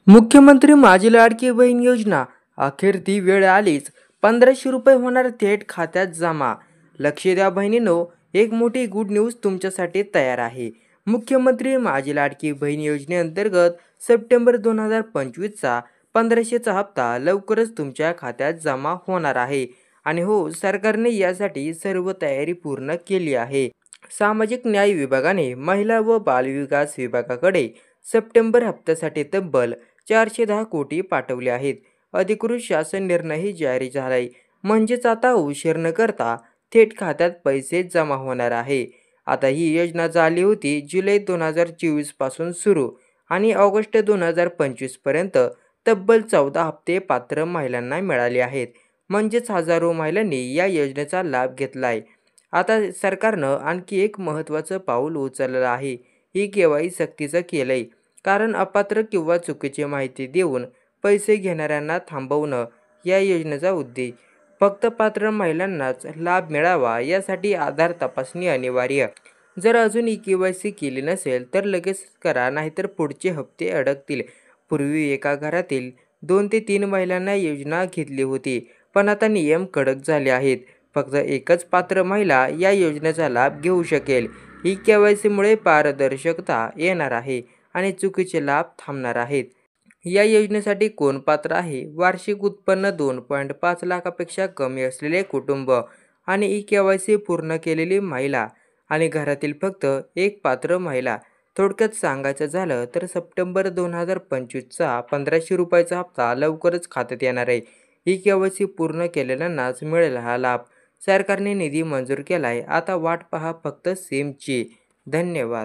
मुख्यमंत्री माझी लाडकी बहीण योजना अखेर ती वेळ आलीच. 1500 रुपये होणार थेट खात्यात जमा. लक्ष द्या बहिणींनो, एक मोठी गुड न्यूज तुमच्यासाठी तयार आहे. मुख्यमंत्री माझी लाडकी बहीण योजनेअंतर्गत सप्टेंबर 2025चा 1500चा हप्ता लवकरच तुमच्या खात्यात जमा होणार आहे. आणि हो, सरकारने यासाठी सर्व तयारी पूर्ण केली आहे. सामाजिक न्याय विभागाने महिला व बालविकास विभागाकडे सप्टेंबर हप्त्यासाठी तब्बल 410 कोटी पाठवले आहेत. अधिकृत शासन निर्णयही जारी झालाय. म्हणजेच आता उशीर न करता थेट खात्यात पैसे जमा होणार आहे. आता ही योजना झाली होती जुलै 2024 पासून सुरू आणि ऑगस्ट 2025 पर्यंत तब्बल 14 हप्ते पात्र महिलांना मिळाले आहेत. म्हणजेच हजारो महिलांनी या योजनेचा लाभ घेतलाय. आता सरकारनं आणखी एक महत्त्वाचं पाऊल उचललं आहे. ही केवायसी सक्तीचं केलंय. कारण अपात्र किंवा चुकीची माहिती देऊन पैसे घेणाऱ्यांना थांबवणं या योजनेचा उद्देश. फक्त पात्र महिलांनाच लाभ मिळावा यासाठी आधार तपासणी अनिवार्य. जर अजून केवायसी केली नसेल तर लगेच करा, नाहीतर पुढचे हप्ते अडकतील. पूर्वी एका घरातील 2 ते 3 महिलांना योजना घेतली होती, पण आता नियम कडक झाले आहेत. फक्त एकच पात्र महिला या योजनेचा लाभ घेऊ शकेल. ही केवायसीमुळे पारदर्शकता येणार आहे आणि चुकीचे लाभ थांबणार आहेत. या योजनेसाठी कोण पात्र आहे? वार्षिक उत्पन्न 2.5 लाखापेक्षा कमी असलेले कुटुंब आणि केवायसी पूर्ण केलेली महिला आणि घरातील फक्त एक पात्र महिला. थोडक्यात सांगायचं झालं तर सप्टेंबर 2025चा 1500 रुपयाचा हप्ता लवकरच खात्यात येणार आहे. ही केवायसी पूर्ण केलेल्यांनाच मिळेल हा लाभ. सरकारने निधी मंजूर केलाय. आता वाट पहा फक्त सिमची. धन्यवाद.